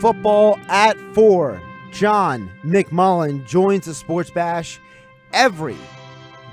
Football at 4. John McMullen joins the Sports Bash every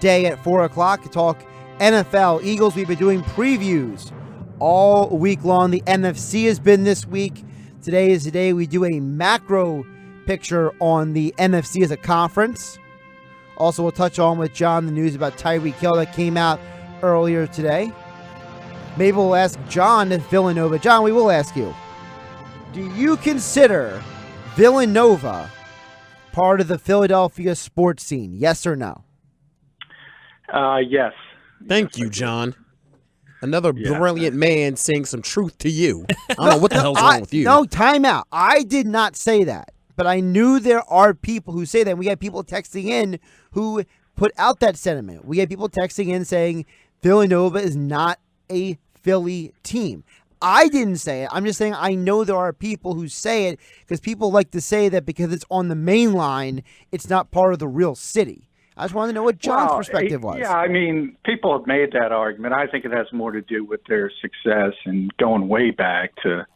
day at 4 o'clock to talk NFL. Eagles, we've been doing previews all week long. The NFC has been this week. Today is the day we do a macro picture on the NFC as a conference. Also, we'll touch on with John the news about Tyreek Hill that came out earlier today. Maybe we'll ask John if Villanova. John, we will ask you. Do you consider Villanova part of the Philadelphia sports scene? Yes or no? Yes. Thank you, John. Another brilliant man saying some truth to you. I don't know what the hell's wrong with you. No, time out. I did not say that, but I knew there are people who say that. We had people texting in who put out that sentiment. We had people texting in saying Villanova is not a Philly team. I didn't say it. I'm just saying I know there are people who say it because people like to say that because it's on the main line, it's not part of the real city. I just wanted to know what John's perspective was. Yeah, I mean, people have made that argument. I think it has more to do with their success and going way back to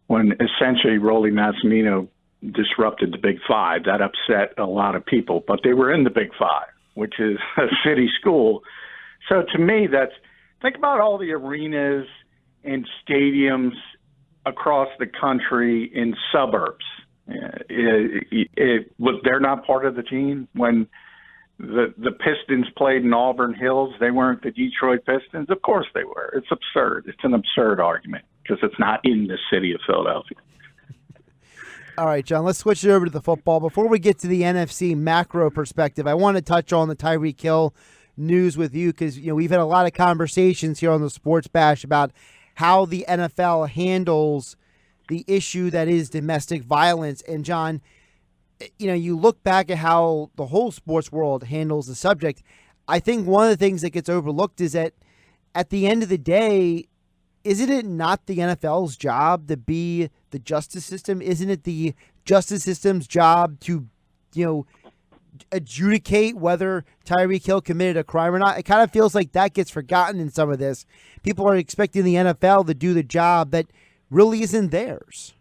when essentially Rolly Massimino disrupted the Big Five. That upset a lot of people, but they were in the Big Five, which is a city school. So to me, think about all the arenas and stadiums across the country in suburbs. They're not part of the team. When the Pistons played in Auburn Hills, they weren't the Detroit Pistons. Of course they were. It's absurd. It's an absurd argument because it's not in the city of Philadelphia. All right, John, let's switch it over to the football. Before we get to the NFC macro perspective, I want to touch on the Tyreek Hill news with you because we've had a lot of conversations here on the Sports Bash about how the NFL handles the issue that is domestic violence. And John, you look back at how the whole sports world handles the subject. I think one of the things that gets overlooked is that at the end of the day, isn't it not the NFL's job to be the justice system? Isn't it the justice system's job to, adjudicate whether Tyreek Hill committed a crime or not? It kind of feels like that gets forgotten in some of this. People are expecting the NFL to do the job that really isn't theirs.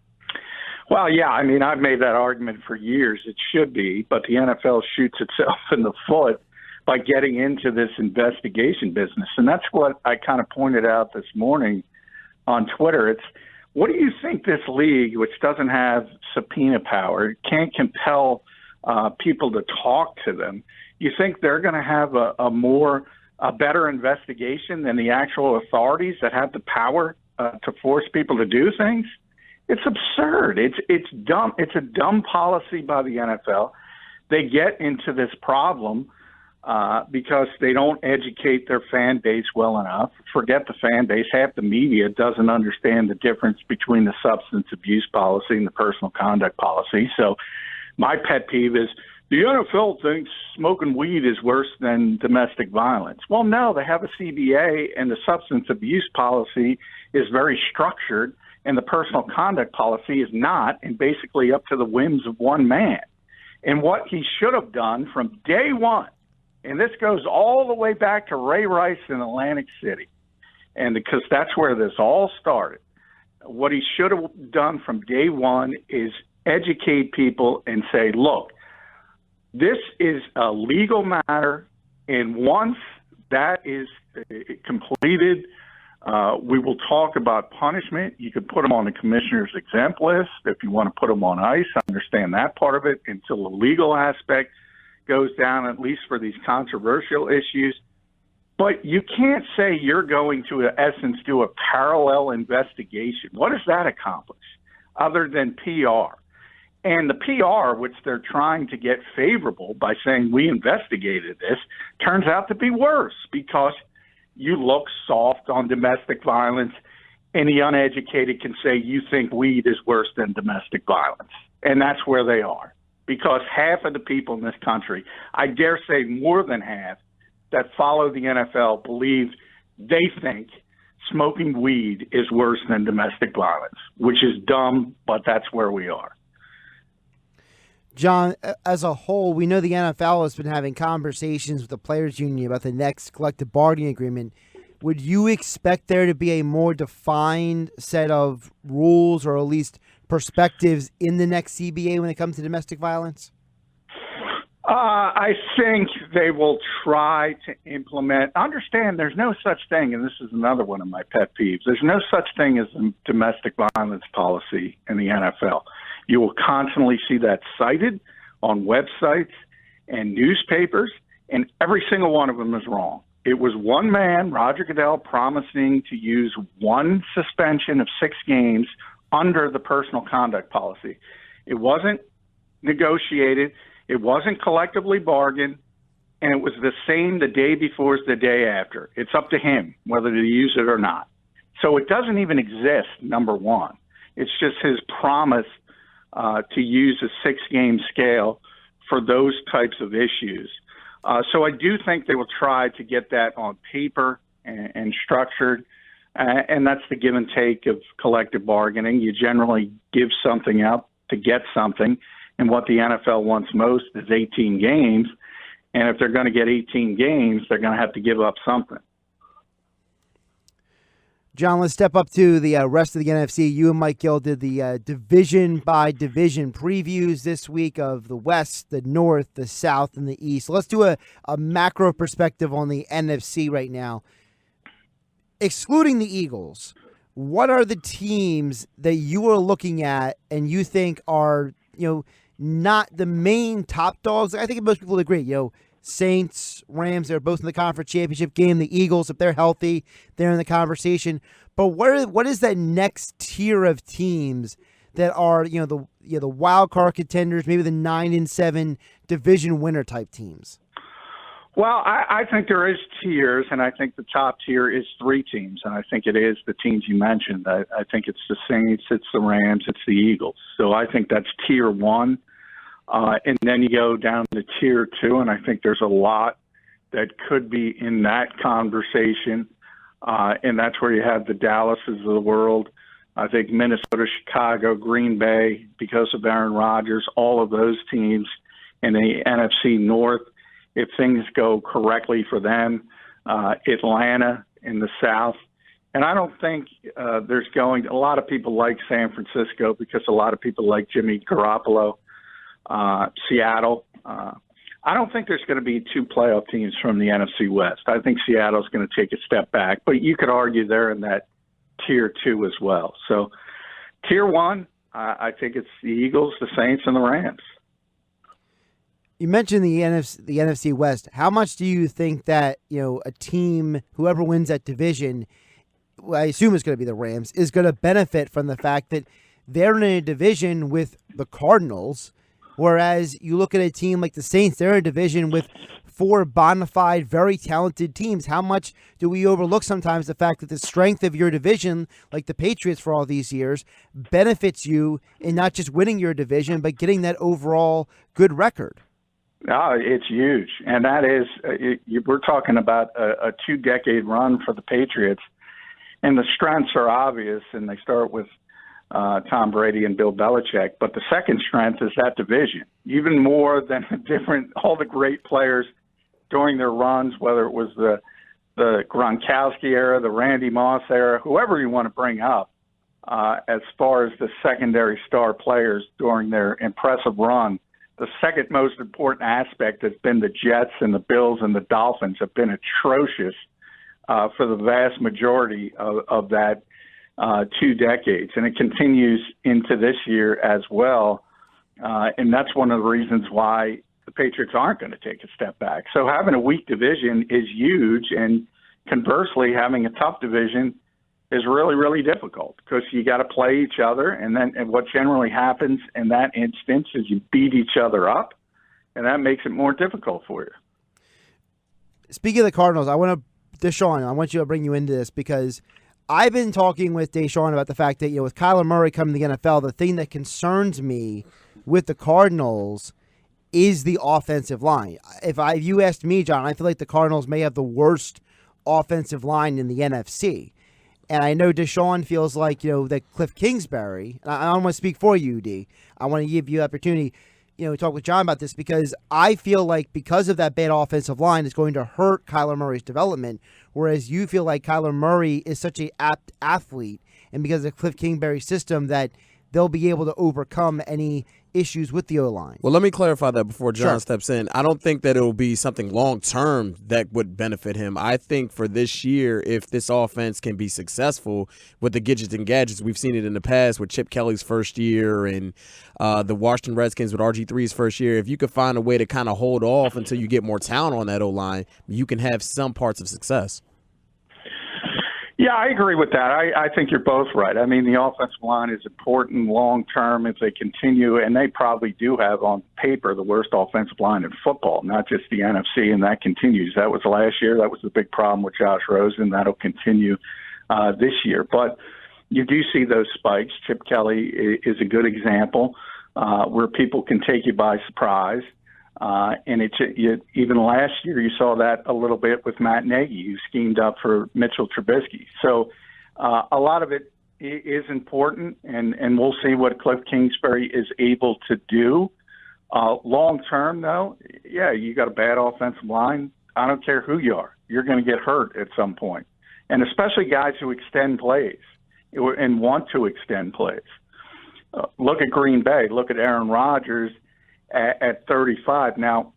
Well, yeah, I mean, I've made that argument for years. It should be, but the NFL shoots itself in the foot by getting into this investigation business. And that's what I kind of pointed out this morning on Twitter. It's, what do you think this league, which doesn't have subpoena power, can't compel people to talk to them? You think they're going to have a better investigation than the actual authorities that have the power to force people to do things? It's absurd. It's dumb. It's a dumb policy by the NFL. They get into this problem because they don't educate their fan base well enough. Forget the fan base. Half the media doesn't understand the difference between the substance abuse policy and the personal conduct policy. So my pet peeve is the NFL thinks smoking weed is worse than domestic violence. Well, no, they have a CBA, and the substance abuse policy is very structured, and the personal conduct policy is not, and basically up to the whims of one man. And what he should have done from day one, and this goes all the way back to Ray Rice in Atlantic City, and because that's where this all started, what he should have done from day one is educate people and say, look, this is a legal matter, and once that is completed, we will talk about punishment. You could put them on the commissioner's exempt list if you want to put them on ice. I understand that part of it until the legal aspect goes down, at least for these controversial issues. But you can't say you're going to, in essence, do a parallel investigation. What does that accomplish other than PR? And the PR, which they're trying to get favorable by saying we investigated this, turns out to be worse because you look soft on domestic violence, and the uneducated can say you think weed is worse than domestic violence. And that's where they are, because half of the people in this country, I dare say more than half, that follow the NFL believe they think smoking weed is worse than domestic violence, which is dumb, but that's where we are. John, as a whole, we know the NFL has been having conversations with the players' union about the next collective bargaining agreement. Would you expect there to be a more defined set of rules or at least perspectives in the next CBA when it comes to domestic violence? I think they will try to implement. Understand, there's no such thing, and this is another one of my pet peeves. There's no such thing as a domestic violence policy in the NFL. You will constantly see that cited on websites and newspapers, and every single one of them is wrong. It was one man, Roger Goodell, promising to use one suspension of 6 games under the personal conduct policy. It wasn't negotiated. It wasn't collectively bargained, and it was the same the day before as the day after. It's up to him whether to use it or not. So it doesn't even exist, number one. It's just his promise to use a 6-game scale for those types of issues. So I do think they will try to get that on paper and structured, and that's the give and take of collective bargaining. You generally give something up to get something. And what the NFL wants most is 18 games. And if they're going to get 18 games, they're going to have to give up something. John, let's step up to the rest of the NFC. You and Mike Gill did the division-by-division previews this week of the West, the North, the South, and the East. Let's do a macro perspective on the NFC right now. Excluding the Eagles, what are the teams that you are looking at and you think are, not the main top dogs? I think most people would agree. Saints, Rams, they're both in the conference championship game. The Eagles, if they're healthy, they're in the conversation. But what is that next tier of teams that are, the wild card contenders, maybe the 9-7 division winner type teams? Well, I think there is tiers, and I think the top tier is 3 teams, and I think it is the teams you mentioned. I think it's the Saints, it's the Rams, it's the Eagles. So I think that's tier 1. And then you go down to tier 2, and I think there's a lot that could be in that conversation. And that's where you have the Dallases of the world. I think Minnesota, Chicago, Green Bay, because of Aaron Rodgers, all of those teams in the NFC North, if things go correctly for them, Atlanta in the South. And I don't think there's going – a lot of people like San Francisco because a lot of people like Jimmy Garoppolo. Seattle. I don't think there's going to be 2 playoff teams from the NFC West. I think Seattle's going to take a step back, but you could argue they're in that tier 2 as well. So tier 1, I think it's the Eagles, the Saints, and the Rams. You mentioned the NFC West. How much do you think that, a team, whoever wins that division, I assume it's going to be the Rams, is going to benefit from the fact that they're in a division with the Cardinals, whereas you look at a team like the Saints, they're in a division with 4 bona fide, very talented teams. How much do we overlook sometimes the fact that the strength of your division, like the Patriots for all these years, benefits you in not just winning your division, but getting that overall good record? No, it's huge. And that is, we're talking about a 2-decade run for the Patriots. And the strengths are obvious, and they start with Tom Brady and Bill Belichick. But the second strength is that division, even more than all the great players during their runs, whether it was the Gronkowski era, the Randy Moss era, whoever you want to bring up, as far as the secondary star players during their impressive run. The second most important aspect has been the Jets, and the Bills and the Dolphins have been atrocious for the vast majority of that 2 decades. And it continues into this year as well. And that's one of the reasons why the Patriots aren't going to take a step back. So having a weak division is huge. And conversely, having a tough division is really, really difficult because you got to play each other. And what generally happens in that instance is you beat each other up, and that makes it more difficult for you. Speaking of the Cardinals, Deshaun, I want you to bring you into this because I've been talking with Deshaun about the fact that, with Kyler Murray coming to the NFL, the thing that concerns me with the Cardinals is the offensive line. If you asked me, John, I feel like the Cardinals may have the worst offensive line in the NFC. And I know Deshaun feels like, that Cliff Kingsbury, and I don't want to speak for you, D. I want to give you the opportunity, to talk with John about this because I feel like because of that bad offensive line, it's going to hurt Kyler Murray's development, whereas you feel like Kyler Murray is such an apt athlete, and because of the Cliff Kingsbury system that they'll be able to overcome any issues with the O-line. Well, let me clarify that before John Sure. steps in. I don't think that it'll be something long-term that would benefit him. I think for this year, if this offense can be successful with the gadgets and gadgets, we've seen it in the past with Chip Kelly's first year and the Washington Redskins with RG3's first year. If you could find a way to kind of hold off until you get more talent on that O-line, you can have some parts of success. Yeah, I agree with that. I think you're both right. I mean, the offensive line is important long-term if they continue, and they probably do have on paper the worst offensive line in football, not just the NFC, and that continues. That was last year. That was the big problem with Josh Rosen. That'll continue this year. But you do see those spikes. Chip Kelly is a good example where people can take you by surprise. And even last year, you saw that a little bit with Matt Nagy, who schemed up for Mitchell Trubisky. So a lot of it is important, and we'll see what Cliff Kingsbury is able to do. Long term, though, yeah, you got a bad offensive line. I don't care who you are. You're going to get hurt at some point, and especially guys who extend plays and want to extend plays. Look at Green Bay. Look at Aaron Rodgers at 35. Now,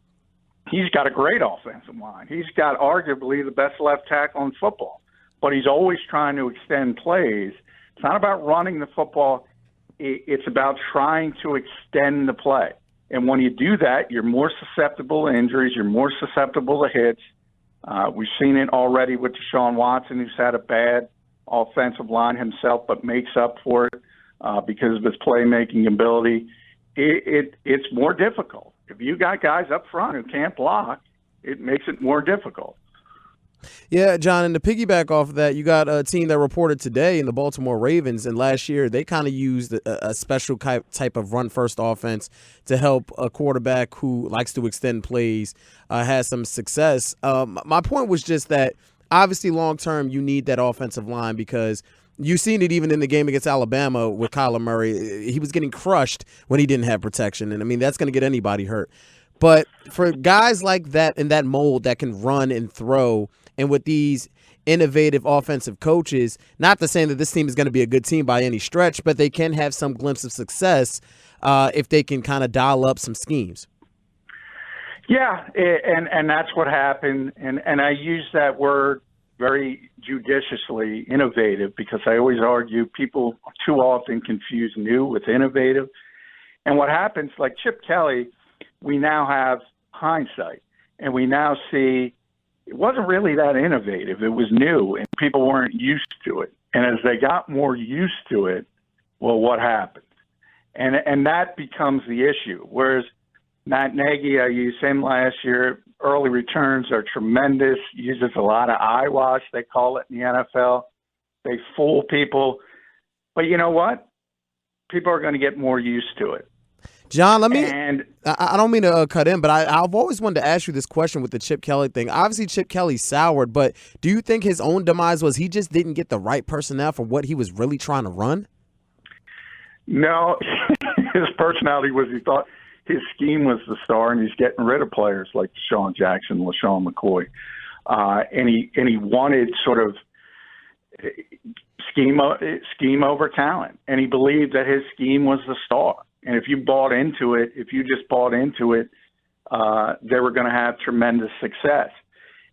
he's got a great offensive line. He's got arguably the best left tackle in football, but he's always trying to extend plays. It's not about running the football. It's about trying to extend the play. And when you do that, you're more susceptible to injuries. You're more susceptible to hits. We've seen it already with Deshaun Watson, who's had a bad offensive line himself, but makes up for it because of his playmaking ability. It's more difficult. If you got guys up front who can't block, it makes it more difficult. Yeah, John, and to piggyback off of that, you got a team that reported today in the Baltimore Ravens, and last year they kind of used a special type of run-first offense to help a quarterback who likes to extend plays has some success. My point was just that obviously long-term you need that offensive line because – you've seen it even in the game against Alabama with Kyler Murray. He was getting crushed when he didn't have protection. And, I mean, that's going to get anybody hurt. But for guys like that in that mold that can run and throw, and with these innovative offensive coaches, not to say that this team is going to be a good team by any stretch, but they can have some glimpse of success if they can kind of dial up some schemes. Yeah, and that's what happened. And I use that word very judiciously, innovative, because I always argue people too often confuse new with innovative. And what happens, like Chip Kelly, we now have hindsight, and we now see it wasn't really that innovative. It was new, and people weren't used to it. And as they got more used to it, well, what happened? And that becomes the issue. Whereas Matt Nagy, I used him last year. Early returns are tremendous. Uses a lot of eyewash, they call it in the NFL. They fool people. But you know what? People are going to get more used to it. John, I don't mean to cut in, but I've always wanted to ask you this question with the Chip Kelly thing. Obviously, Chip Kelly soured, but do you think his own demise was he just didn't get the right personnel for what he was really trying to run? No, his personality was he thought his scheme was the star, and he's getting rid of players like Deshaun Jackson, LaShawn McCoy, and he wanted sort of scheme over talent, and he believed that his scheme was the star. And if you bought into it, if you just bought into it, they were going to have tremendous success.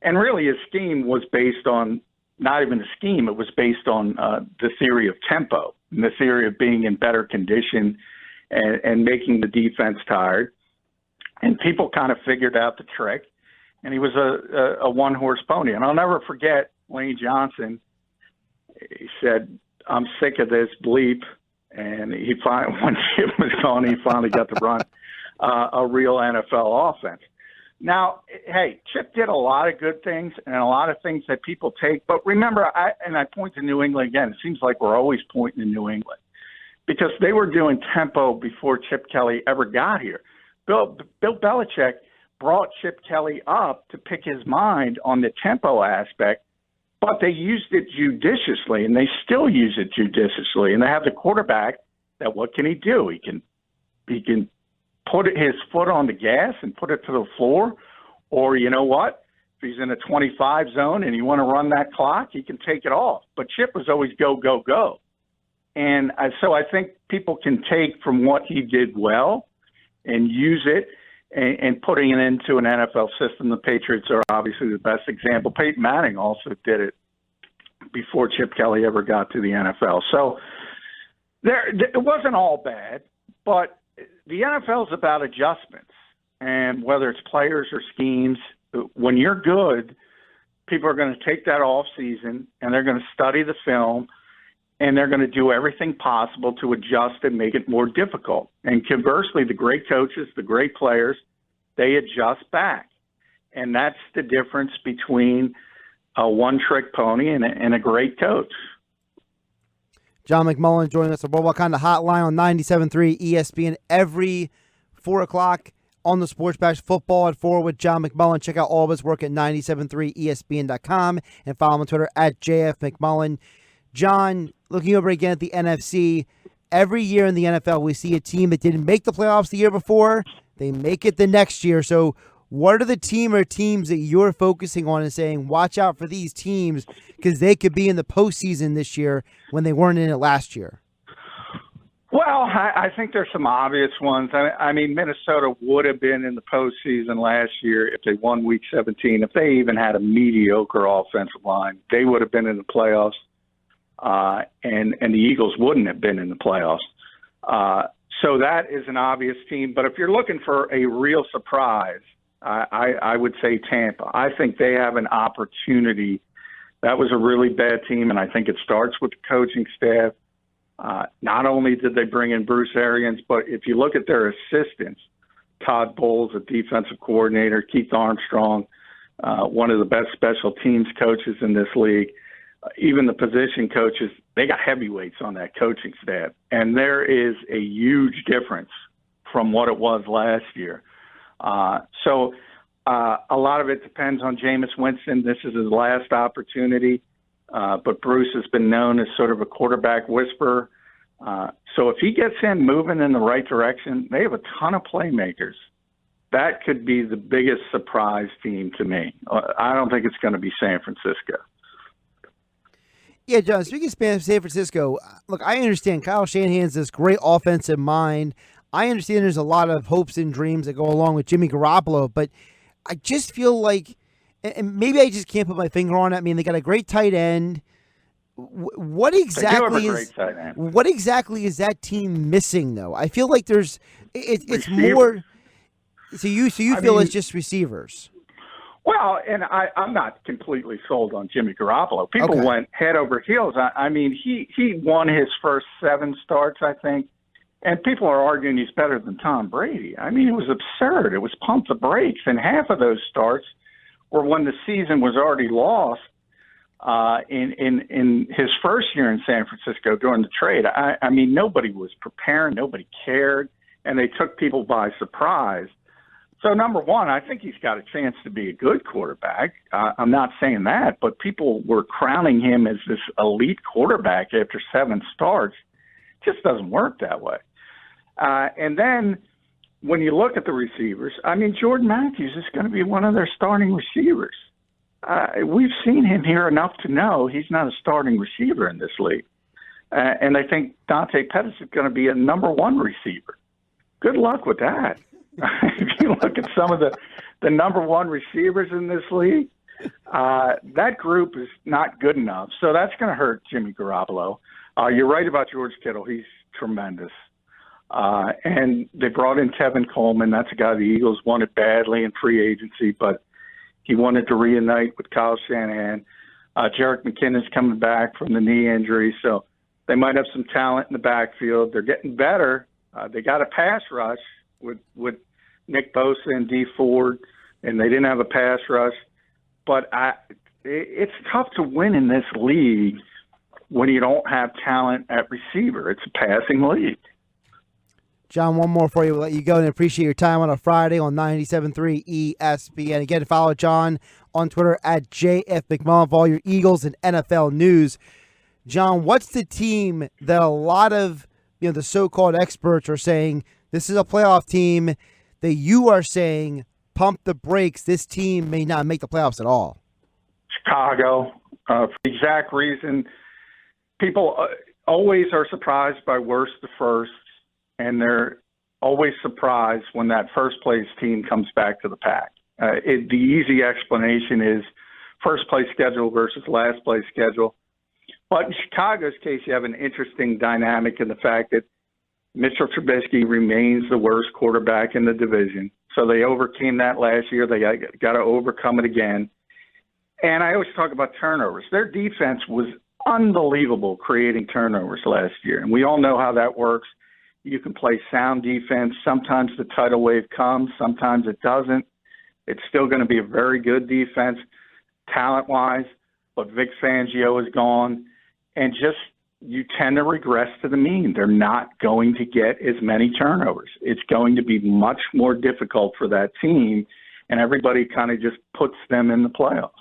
And really, his scheme was based on not even a scheme; it was based on the theory of tempo and the theory of being in better condition and making the defense tired. And people kind of figured out the trick. And he was a one-horse pony. And I'll never forget Lane Johnson. He said, "I'm sick of this bleep." And he finally, when Chip was gone, he finally got to run a real NFL offense. Now, hey, Chip did a lot of good things and a lot of things that people take. But remember, I point to New England again. It seems like we're always pointing to New England, because they were doing tempo before Chip Kelly ever got here. Bill Belichick brought Chip Kelly up to pick his mind on the tempo aspect, but they used it judiciously, and they still use it judiciously. And they have the quarterback that what can he do? He can put his foot on the gas and put it to the floor, or you know what? If he's in a 25 zone and you want to run that clock, he can take it off. But Chip was always go, go, go. And so I think people can take from what he did well and use it and putting it into an NFL system. The Patriots are obviously the best example. Peyton Manning also did it before Chip Kelly ever got to the NFL. So it wasn't all bad, but the NFL is about adjustments. And whether it's players or schemes, when you're good, people are going to take that off season and they're going to study the film and they're going to do everything possible to adjust and make it more difficult. And conversely, the great coaches, the great players, they adjust back. And that's the difference between a one-trick pony and a great coach. John McMullen joining us on World Wakanda Hotline on 97.3 ESPN every 4 o'clock on the Sports Bash. Football at 4 with John McMullen. Check out all of his work at 973ESPN.com and follow him on Twitter at JFMcMullen. John, looking over again at the NFC, every year in the NFL we see a team that didn't make the playoffs the year before. They make it the next year. So what are the team or teams that you're focusing on and saying, watch out for these teams because they could be in the postseason this year when they weren't in it last year? Well, I think there's some obvious ones. I mean, Minnesota would have been in the postseason last year if they won Week 17. If they even had a mediocre offensive line, they would have been in the playoffs, and the Eagles wouldn't have been in the playoffs. So that is an obvious team. But if you're looking for a real surprise, I would say Tampa. I think they have an opportunity. That was a really bad team, and I think it starts with the coaching staff. Not only did they bring in Bruce Arians, but if you look at their assistants, Todd Bowles, a defensive coordinator, Keith Armstrong, one of the best special teams coaches in this league, even the position coaches, they got heavyweights on that coaching staff. And there is a huge difference from what it was last year. So a lot of it depends on Jameis Winston. This is his last opportunity. But Bruce has been known as sort of a quarterback whisperer. So if he gets in moving in the right direction, they have a ton of playmakers. That could be the biggest surprise team to me. I don't think it's going to be San Francisco. Yeah, John, speaking of San Francisco, look, I understand Kyle Shanahan's this great offensive mind. I understand there's a lot of hopes and dreams that go along with Jimmy Garoppolo, but I just feel like, and maybe I just can't put my finger on it. I mean, they got a great tight end. What exactly is that team missing, though? I feel like it's more. So you feel it's just receivers? Well, and I'm not completely sold on Jimmy Garoppolo. People went head over heels. I mean, he won his first 7 starts, I think, and people are arguing he's better than Tom Brady. I mean, it was absurd. It was pump the brakes, and half of those starts were when the season was already lost in his first year in San Francisco during the trade. I mean, nobody was preparing, nobody cared, and they took people by surprise. So, number one, I think he's got a chance to be a good quarterback. I'm not saying that, but people were crowning him as this elite quarterback after 7 starts. It just doesn't work that way. And then when you look at the receivers, I mean, Jordan Matthews is going to be one of their starting receivers. We've seen him here enough to know he's not a starting receiver in this league. And I think Dante Pettis is going to be a number 1 receiver. Good luck with that. If you look at some of the number 1 receivers in this league, that group is not good enough. So that's going to hurt Jimmy Garoppolo. You're right about George Kittle. He's tremendous. And they brought in Tevin Coleman. That's a guy the Eagles wanted badly in free agency, but he wanted to reunite with Kyle Shanahan. Jerick McKinnon's coming back from the knee injury, so they might have some talent in the backfield. They're getting better. They got a pass rush with Nick Bosa and Dee Ford, and they didn't have a pass rush. But it's tough to win in this league when you don't have talent at receiver. It's a passing league. John, one more for you. We'll let you go, and appreciate your time on a Friday on 97.3 ESPN. Again, follow John on Twitter at JFMcMullen for all your Eagles and NFL news. John, what's the team that a lot of the so-called experts are saying this is a playoff team that you are saying pump the brakes, this team may not make the playoffs at all? Chicago, for the exact reason people always are surprised by worst to first, and they're always surprised when that first-place team comes back to the pack. The easy explanation is first-place schedule versus last-place schedule. But in Chicago's case, you have an interesting dynamic in the fact that Mitchell Trubisky remains the worst quarterback in the division. So they overcame that last year. They got to overcome it again. And I always talk about turnovers. Their defense was unbelievable creating turnovers last year. And we all know how that works. You can play sound defense. Sometimes the tidal wave comes. Sometimes it doesn't. It's still going to be a very good defense talent-wise. But Vic Fangio is gone. And just you tend to regress to the mean. They're not going to get as many turnovers. It's going to be much more difficult for that team, and everybody kind of just puts them in the playoffs.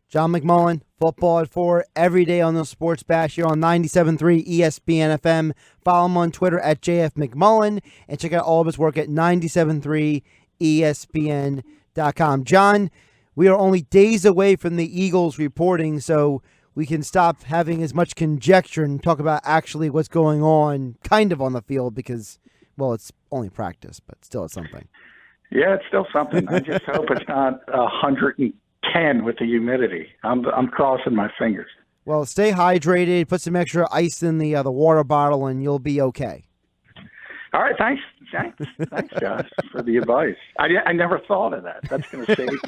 John McMullen, Football at 4, every day on the Sports Bash here on 97.3 ESPN FM. Follow him on Twitter at JFMcMullen, and check out all of his work at 973ESPN.com. John, we are only days away from the Eagles reporting, so we can stop having as much conjecture and talk about actually what's going on kind of on the field because, well, it's only practice, but still it's something. Yeah, it's still something. I just hope it's not 110 with the humidity. I'm crossing my fingers. Well, stay hydrated, put some extra ice in the water bottle, and you'll be okay. All right, thanks, Josh, for the advice. I never thought of that. That's going to save me.